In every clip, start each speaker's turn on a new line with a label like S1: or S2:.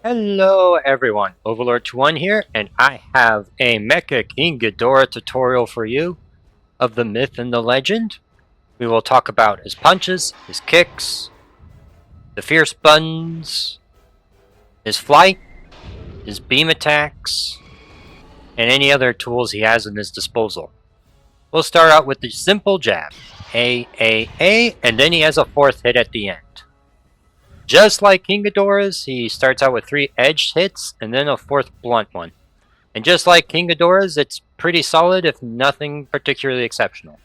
S1: Hello everyone, Overlord21 here, and I have a Mecha King Ghidorah tutorial for you of the myth and the legend. We will talk about his punches, his kicks, the fierce buttons, his flight, his beam attacks, and any other tools he has in his disposal. We'll start out with the simple jab, A, and then he has a fourth hit at the end. Just like King Ghidorah's, he starts out with 3 edged hits and then a 4th blunt one. And just like King Ghidorah's, it's pretty solid if nothing particularly exceptional.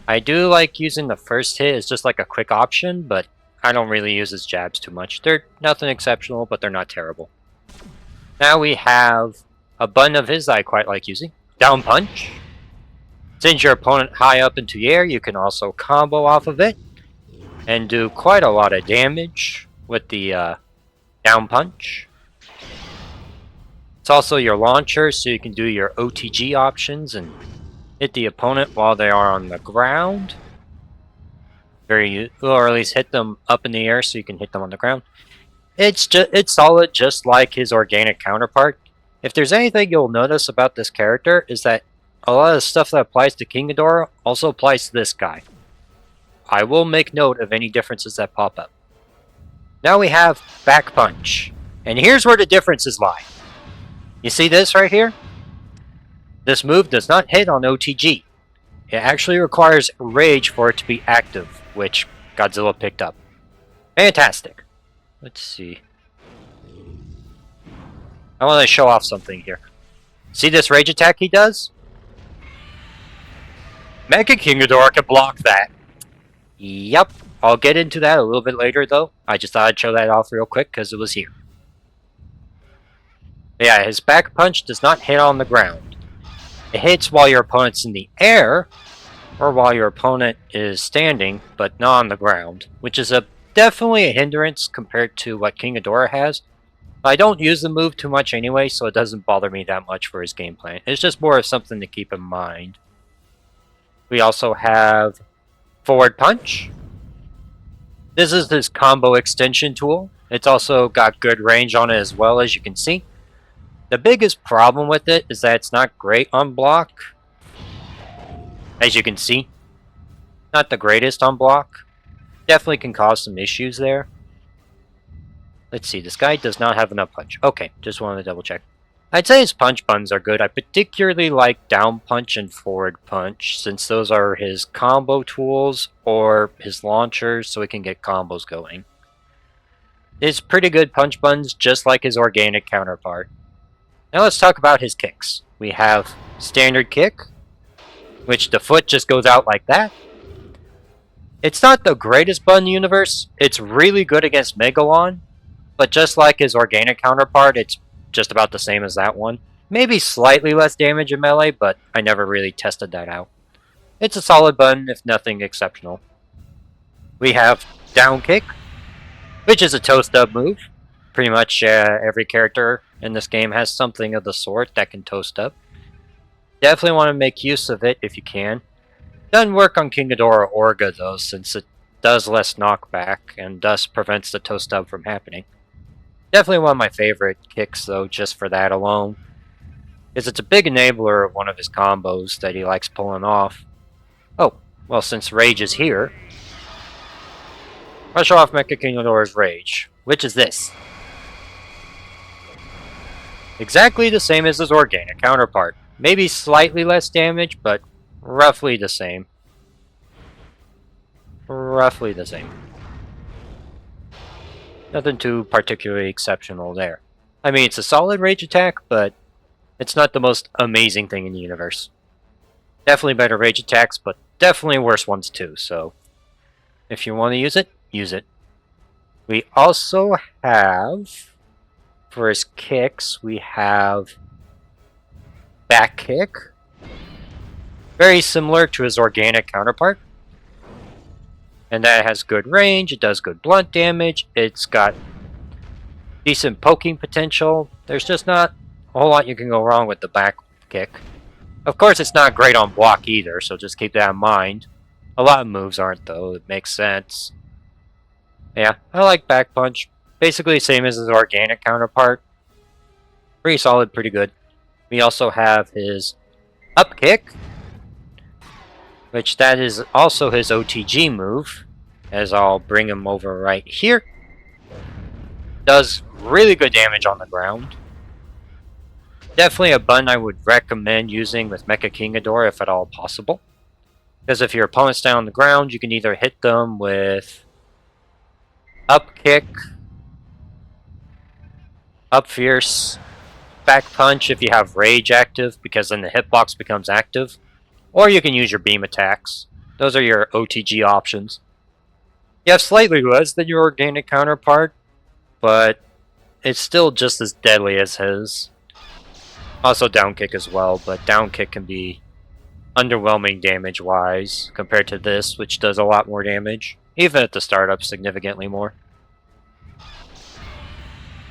S1: I do like using the first hit as just like a quick option, but I don't really use his jabs too much. They're nothing exceptional, but they're not terrible. Now we have a button of his I quite like using. Down punch. Sends your opponent high up into the air, you can also combo off of it and do quite a lot of damage with the down punch. It's also your launcher, so you can do your OTG options and hit the opponent while they are on the ground. Or at least hit them up in the air so you can hit them on the ground. It's solid, just like his organic counterpart. If there's anything you'll notice about this character is that a lot of the stuff that applies to King Ghidorah also applies to this guy. I will make note of any differences that pop up. Now we have back punch, and here's where the differences lie. You see this right here? This move does not hit on OTG. It actually requires rage for it to be active, which Godzilla picked up. Fantastic. Let's see. I want to show off something here. See this rage attack he does? Mecha King Ghidorah can block that. Yep. I'll get into that a little bit later though. I just thought I'd show that off real quick because it was here. Yeah, his back punch does not hit on the ground. It hits while your opponent's in the air, or while your opponent is standing, but not on the ground, which is definitely a hindrance compared to what King Ghidorah has. I don't use the move too much anyway, so it doesn't bother me that much for his game plan. It's just more of something to keep in mind. We also have forward punch. This is his combo extension tool. It's also got good range on it as well, as you can see. The biggest problem with it is that it's not great on block. As you can see, not the greatest on block. Definitely can cause some issues there. Let's see, this guy does not have enough punch. Okay, just wanted to double check. I'd say his punch buttons are good. I particularly like down punch and forward punch, since those are his combo tools or his launchers, so he can get combos going. It's pretty good punch buttons, just like his organic counterpart. Now let's talk about his kicks. We have standard kick, which the foot just goes out like that. It's not the greatest button in the universe. It's really good against Megalon, but just like his organic counterpart, it's just about the same as that one. Maybe slightly less damage in melee, but I never really tested that out. It's a solid button, if nothing exceptional. We have down kick, which is a toe stub move. Pretty much every character in this game has something of the sort that can toe stub. Definitely want to make use of it if you can. Doesn't work on King Ghidorah or Orga though, since it does less knockback and thus prevents the toe stub from happening. Definitely one of my favorite kicks though, just for that alone. Because it's a big enabler of one of his combos that he likes pulling off. Oh, well, since Rage is here, I'll show off Mecha King Ghidorah's Rage, which is this. Exactly the same as his organic counterpart. Maybe slightly less damage, but roughly the same. Roughly the same. Nothing too particularly exceptional there. I mean, it's a solid rage attack, but it's not the most amazing thing in the universe. Definitely better rage attacks, but definitely worse ones too, so if you want to use it, use it. We also have, for his kicks, we have back kick. Very similar to his organic counterpart. And that has good range, it does good blunt damage, it's got decent poking potential. There's just not a whole lot you can go wrong with the back kick. Of course, it's not great on block either, so just keep that in mind. A lot of moves aren't though, it makes sense. Yeah, I like back punch. Basically same as his organic counterpart. Pretty solid, pretty good. We also have his up kick, which that is also his OTG move, as I'll bring him over right here. Does really good damage on the ground. Definitely a button I would recommend using with Mecha Ghidorah if at all possible. Because if your opponent's down on the ground, you can either hit them with up kick, up fierce, back punch if you have rage active, because then the hitbox becomes active. Or you can use your beam attacks. Those are your OTG options. You have slightly less than your organic counterpart, but it's still just as deadly as his. Also down kick as well, but down kick can be underwhelming damage-wise compared to this, which does a lot more damage. Even at the startup, significantly more.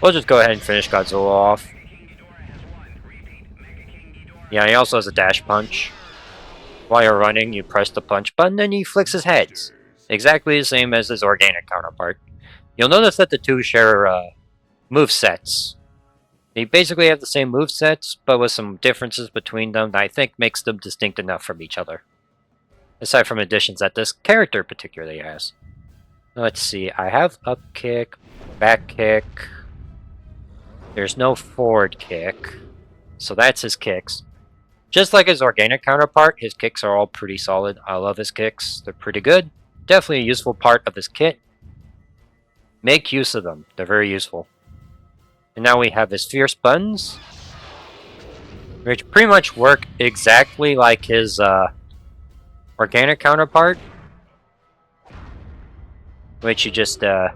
S1: We'll just go ahead and finish Godzilla off. Yeah, he also has a dash punch. While you're running, you press the punch button and he flicks his heads. Exactly the same as his organic counterpart. You'll notice that the two share movesets. They basically have the same movesets, but with some differences between them that I think makes them distinct enough from each other. Aside from additions that this character particularly has. Let's see, I have up kick, back kick. There's no forward kick, so that's his kicks. Just like his organic counterpart, his kicks are all pretty solid. I love his kicks, they're pretty good. Definitely a useful part of his kit. Make use of them, they're very useful. And now we have his fierce buttons, which pretty much work exactly like his organic counterpart. Which you just, why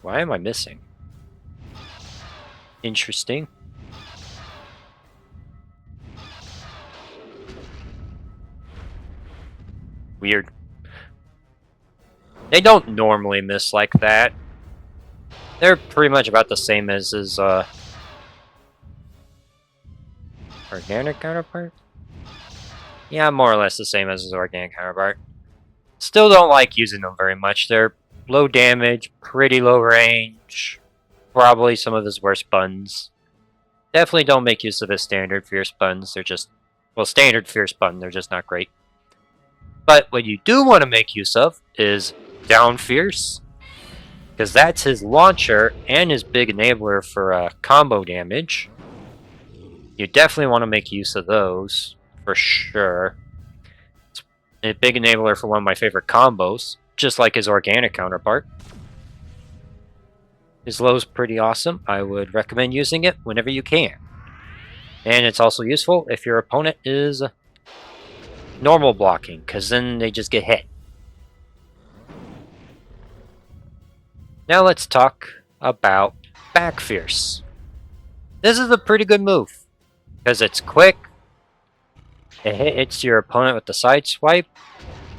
S1: am I missing? Interesting. Weird. They don't normally miss like that. They're pretty much about the same as his, organic counterpart? Yeah, more or less the same as his organic counterpart. Still don't like using them very much. They're low damage, pretty low range. Probably some of his worst buttons. Definitely don't make use of his standard fierce buttons. They're just, well, standard fierce button, they're just not great. But what you do want to make use of is down fierce, because that's his launcher and his big enabler for combo damage. You definitely want to make use of those, for sure. It's a big enabler for one of my favorite combos, just like his organic counterpart. His low's pretty awesome. I would recommend using it whenever you can. And it's also useful if your opponent is normal blocking, because then they just get hit. Now let's talk about back fierce. This is a pretty good move, because it's quick, it hits your opponent with the side swipe,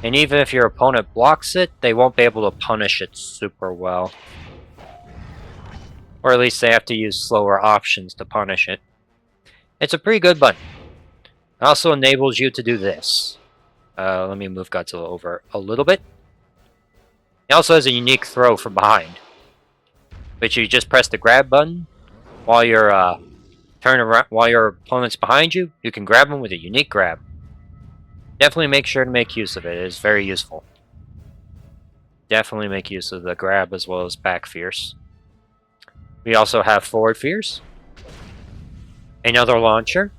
S1: and even if your opponent blocks it, they won't be able to punish it super well. Or at least they have to use slower options to punish it. It's a pretty good button. It also enables you to do this. Let me move Godzilla over a little bit. It also has a unique throw from behind, which you just press the grab button while you're turn around while your opponent's behind you. You can grab them with a unique grab. Definitely make sure to make use of it. It is very useful. Definitely make use of the grab as well as back fierce. We also have forward fierce, another launcher.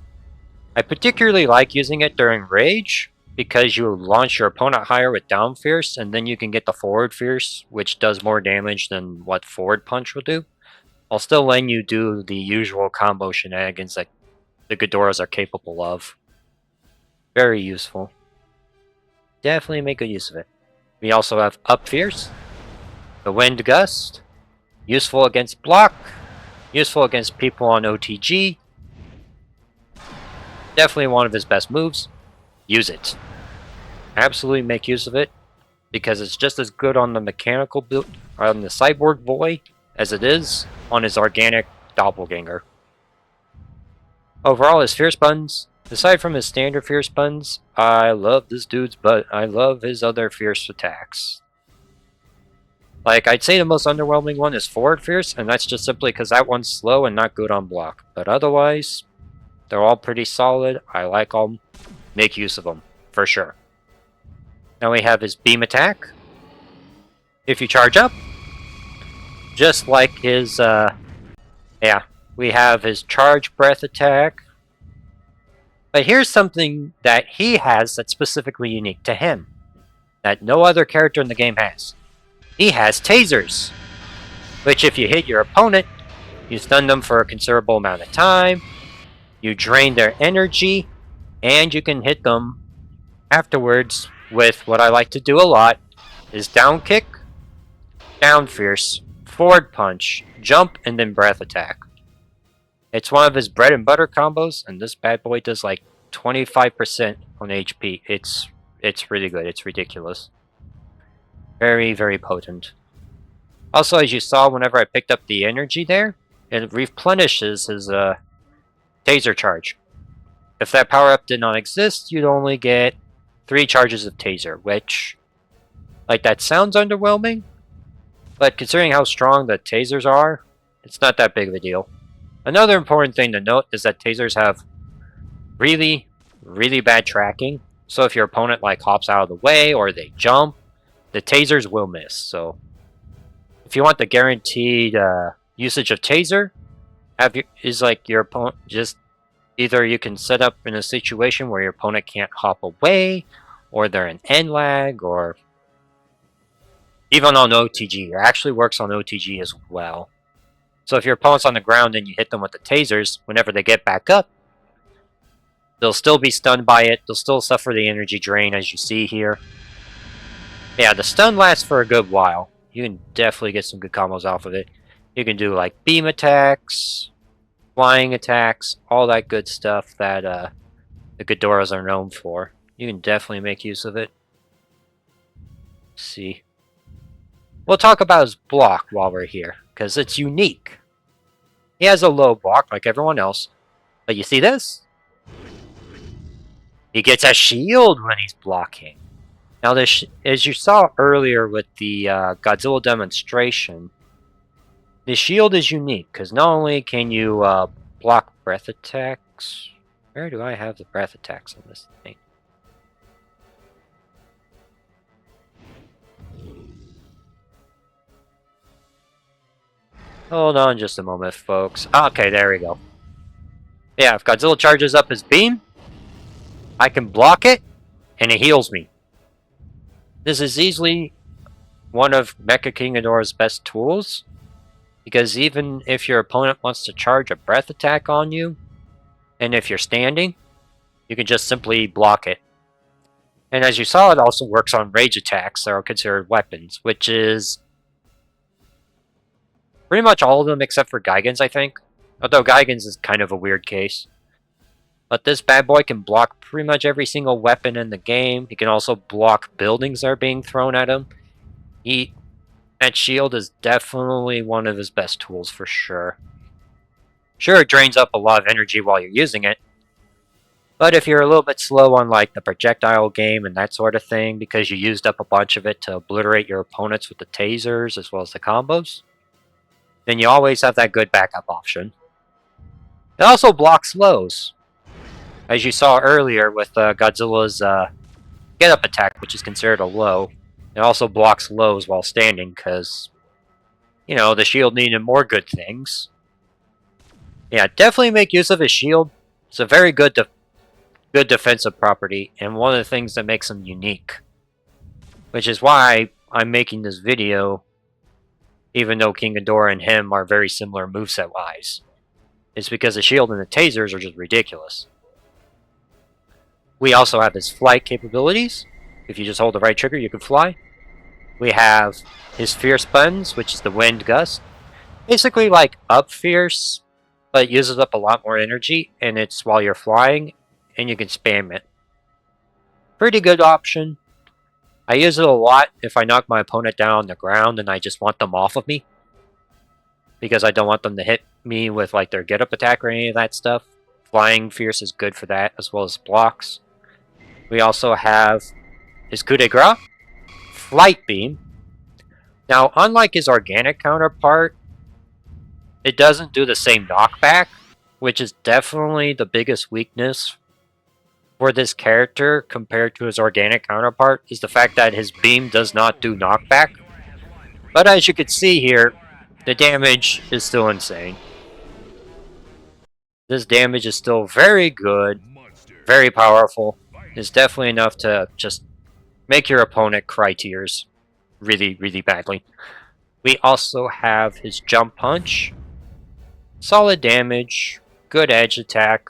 S1: I particularly like using it during rage, because you launch your opponent higher with down fierce, and then you can get the forward fierce, which does more damage than what forward punch will do, while still letting you do the usual combo shenanigans that the Ghidorahs are capable of. Very useful. Definitely make good use of it. We also have up fierce, the wind gust, useful against block, useful against people on OTG. Definitely one of his best moves. Use it. Absolutely make use of it, because it's just as good on the mechanical build, on the cyborg boy, as it is on his organic doppelganger. Overall, his fierce buttons, aside from his standard fierce buttons, I love this dude's butt. I love his other fierce attacks. Like, I'd say the most underwhelming one is Forward Fierce, and that's just simply because that one's slow and not good on block. But otherwise, they're all pretty solid. I like them. Make use of them, for sure. Now we have his Beam Attack. If you charge up, just like his, yeah, we have his Charge Breath Attack. But here's something that he has that's specifically unique to him, that no other character in the game has. He has tasers, which if you hit your opponent, you stun them for a considerable amount of time, you drain their energy, and you can hit them afterwards with what I like to do a lot, is down kick, down fierce, forward punch, jump, and then breath attack. It's one of his bread and butter combos, and this bad boy does like 25% on HP. It's really good. It's ridiculous. Very, very potent. Also, as you saw whenever I picked up the energy there, it replenishes his taser charge. If that power-up did not exist, you'd only get 3 charges of taser, which, like, that sounds underwhelming, but considering how strong the tasers are, it's not that big of a deal. Another important thing to note is that tasers have really, really bad tracking, so if your opponent, like, hops out of the way or they jump, the tasers will miss. So if you want the guaranteed usage of taser, your opponent just either you can set up in a situation where your opponent can't hop away, or they're in end lag, or even on OTG. It actually works on OTG as well. So if your opponent's on the ground and you hit them with the tasers, whenever they get back up, they'll still be stunned by it. They'll still suffer the energy drain, as you see here. Yeah, the stun lasts for a good while. You can definitely get some good combos off of it. You can do like beam attacks, flying attacks, all that good stuff that the Ghidorahs are known for. You can definitely make use of it. Let's see. We'll talk about his block while we're here, because it's unique. He has a low block like everyone else, but you see this? He gets a shield when he's blocking. Now, this, as you saw earlier with the Godzilla demonstration, the shield is unique, because not only can you block breath attacks... Where do I have the breath attacks on this thing? Hold on just a moment, folks. Okay, there we go. Yeah, if Godzilla charges up his beam, I can block it, and it heals me. This is easily one of Mecha King Ghidorah's best tools, because even if your opponent wants to charge a breath attack on you, and if you're standing, you can just simply block it. And as you saw, it also works on rage attacks that are considered weapons, which is pretty much all of them except for Gigan's, I think. Although Gigan's is kind of a weird case. But this bad boy can block pretty much every single weapon in the game. He can also block buildings that are being thrown at him. That shield is definitely one of his best tools for sure. Sure, it drains up a lot of energy while you're using it. But if you're a little bit slow on like the projectile game and that sort of thing, because you used up a bunch of it to obliterate your opponents with the tasers as well as the combos, then you always have that good backup option. It also blocks lows, as you saw earlier with Godzilla's get-up attack, which is considered a low. It also blocks lows while standing, because, you know, the shield needed more good things. Yeah, definitely make use of his shield. It's a very good defensive property, and one of the things that makes him unique. Which is why I'm making this video, even though King Ghidorah and him are very similar moveset-wise. It's because the shield and the tasers are just ridiculous. We also have his flight capabilities. If you just hold the right trigger, you can fly. We have his Fierce buttons, which is the Wind Gust. Basically like up Fierce, but it uses up a lot more energy, and it's while you're flying, and you can spam it. Pretty good option. I use it a lot if I knock my opponent down on the ground and I just want them off of me, because I don't want them to hit me with like their get-up attack or any of that stuff. Flying Fierce is good for that, as well as blocks. We also have his coup de grace, Flight Beam, Now, unlike his organic counterpart, it doesn't do the same knockback, which is definitely the biggest weakness for this character compared to his organic counterpart, is the fact that his beam does not do knockback. But as you can see here, the damage is still insane. This damage is still very good, very powerful. It's definitely enough to just make your opponent cry tears really, really badly. We also have his jump punch. Solid damage, good edge attack.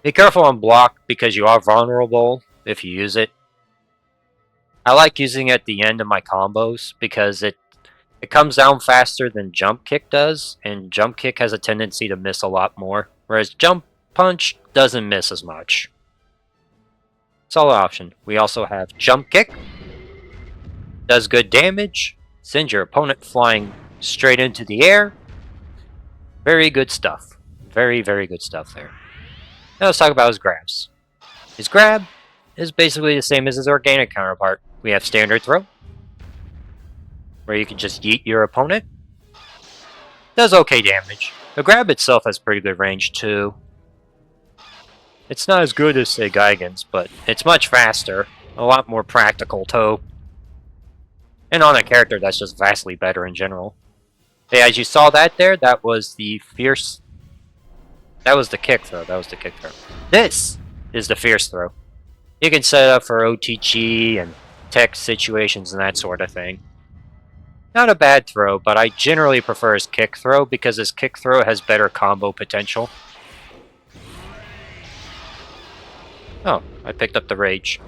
S1: Be careful on block because you are vulnerable if you use it. I like using it at the end of my combos because it comes down faster than jump kick does, and jump kick has a tendency to miss a lot more, whereas jump punch doesn't miss as much. Solid option. We also have jump kick. Does good damage. Sends your opponent flying straight into the air. Very good stuff. Very, very good stuff there. Now let's talk about his grabs. His grab is basically the same as his organic counterpart. We have standard throw, where you can just yeet your opponent. Does okay damage. The grab itself has pretty good range too. It's not as good as, say, Gigan's, but it's much faster. A lot more practical too. And on a character that's just vastly better in general. Yeah, as you saw that there, that was the fierce... That was the kick throw. That was the kick throw. This is the fierce throw. You can set it up for OTG and tech situations and that sort of thing. Not a bad throw, but I generally prefer his kick throw because his kick throw has better combo potential. Oh, I picked up the rage.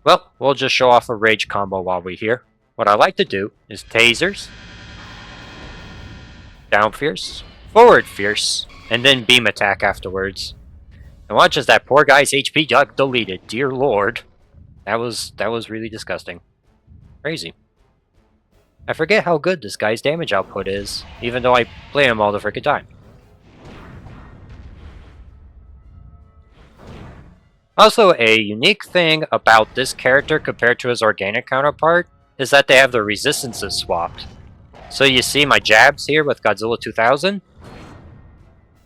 S1: Well, we'll just show off a rage combo while we're here. What I like to do is tasers, down fierce, forward fierce, and then beam attack afterwards. And watch as that poor guy's HP got deleted. Dear Lord. That was really disgusting. Crazy. I forget how good this guy's damage output is, even though I play him all the freaking time. Also, a unique thing about this character compared to his organic counterpart is that they have the resistances swapped. So you see my jabs here with Godzilla 2000?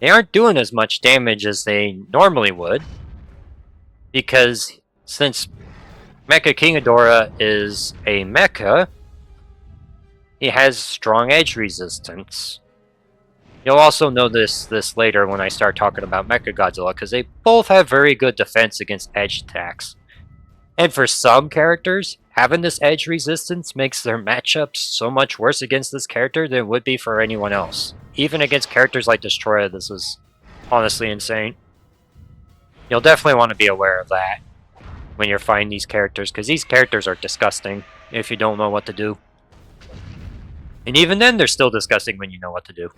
S1: They aren't doing as much damage as they normally would, because since Mecha Ghidorah is a mecha, he has strong edge resistance. You'll also notice this later when I start talking about Mecha Godzilla, because they both have very good defense against edge attacks. And for some characters, having this edge resistance makes their matchups so much worse against this character than it would be for anyone else. Even against characters like Destroyer, this is honestly insane. You'll definitely want to be aware of that when you're fighting these characters, because these characters are disgusting if you don't know what to do. And even then, they're still disgusting when you know what to do.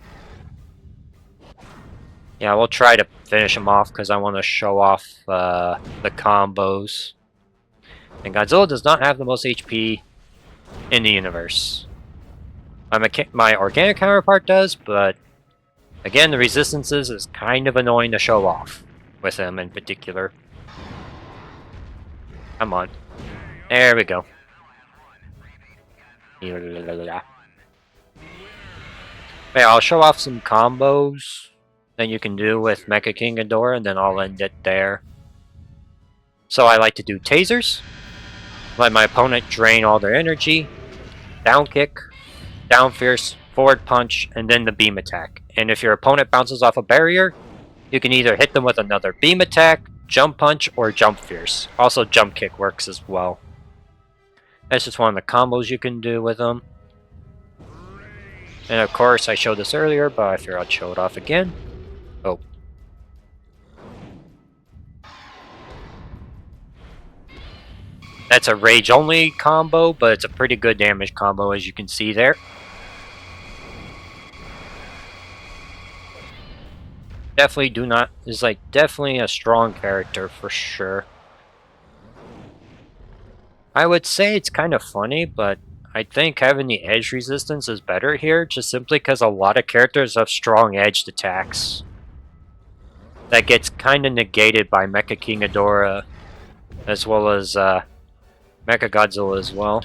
S1: Yeah, we'll try to finish him off because I want to show off the combos. And Godzilla does not have the most HP in the universe. My organic counterpart does, but again, the resistances is kind of annoying to show off with him in particular. Come on. There we go. Yeah, I'll show off some combos that you can do with Mecha King Ghidorah, and then I'll end it there. So I like to do tasers. Let my opponent drain all their energy. Down kick. Down fierce. Forward punch. And then the beam attack. And if your opponent bounces off a barrier, you can either hit them with another beam attack, jump punch, or jump fierce. Also jump kick works as well. That's just one of the combos you can do with them. And of course, I showed this earlier, but I figured I'd show it off again. Oh. That's a rage only combo, but it's a pretty good damage combo as you can see there. Definitely a strong character for sure. I would say it's kind of funny, but I think having the edge resistance is better here, just simply because a lot of characters have strong edged attacks. That gets kind of negated by Mecha King Ghidorah, as well as Mecha Godzilla as well.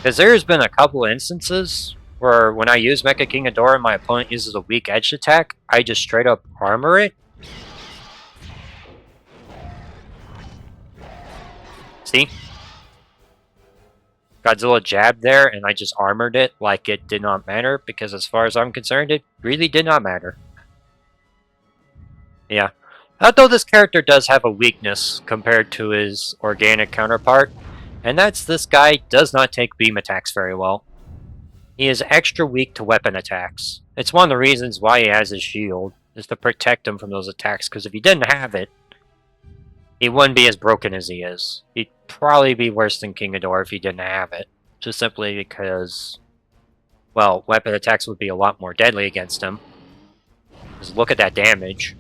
S1: Because there's been a couple instances where when I use Mecha King Ghidorah and my opponent uses a weak edge attack, I just straight up armor it. See? Godzilla jabbed there and I just armored it like it did not matter, because as far as I'm concerned, it really did not matter. Yeah. Although this character does have a weakness compared to his organic counterpart, and that's this guy does not take beam attacks very well. He is extra weak to weapon attacks. It's one of the reasons why he has his shield, is to protect him from those attacks, because if he didn't have it, he wouldn't be as broken as he is. He'd probably be worse than King Ghidorah if he didn't have it. Just simply because, well, weapon attacks would be a lot more deadly against him. Just look at that damage.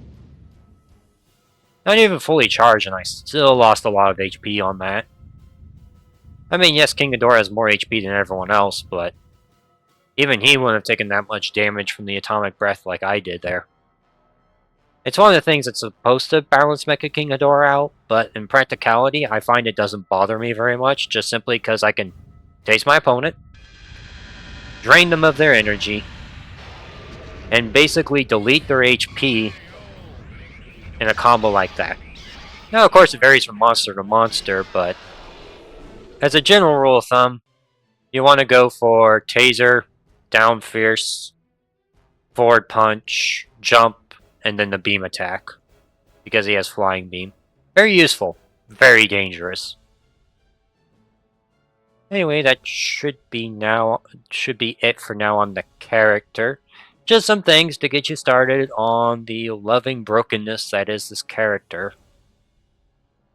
S1: Not even fully charged, and I still lost a lot of HP on that. I mean, yes, King Ghidorah has more HP than everyone else, but even he wouldn't have taken that much damage from the atomic breath like I did there. It's one of the things that's supposed to balance Mecha King Ghidorah out, but in practicality, I find it doesn't bother me very much, just simply because I can taste my opponent, drain them of their energy, and basically delete their HP in a combo like that. Now, of course, it varies from monster to monster, but as a general rule of thumb, you want to go for Taser, Down Fierce, Forward Punch, Jump, and then the Beam attack, because he has Flying Beam. Very useful, very dangerous. Anyway, that should be it for now on the character. Just some things to get you started on the loving brokenness that is this character.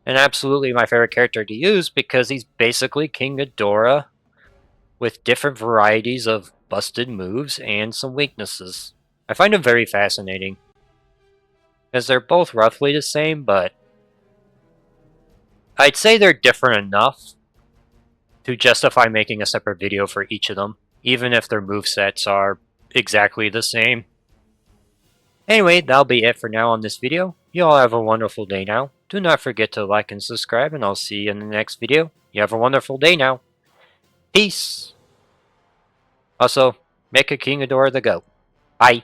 S1: And absolutely my favorite character to use, because he's basically King Ghidorah with different varieties of busted moves and some weaknesses. I find him very fascinating, because they're both roughly the same, but I'd say they're different enough to justify making a separate video for each of them, even if their movesets are exactly the same. Anyway, that'll be it for now on this video. You all have a wonderful day now. Do not forget to like and subscribe, and I'll see you in the next video. You have a wonderful day now. Peace! Also, make a King Ghidorah the GOAT. Bye!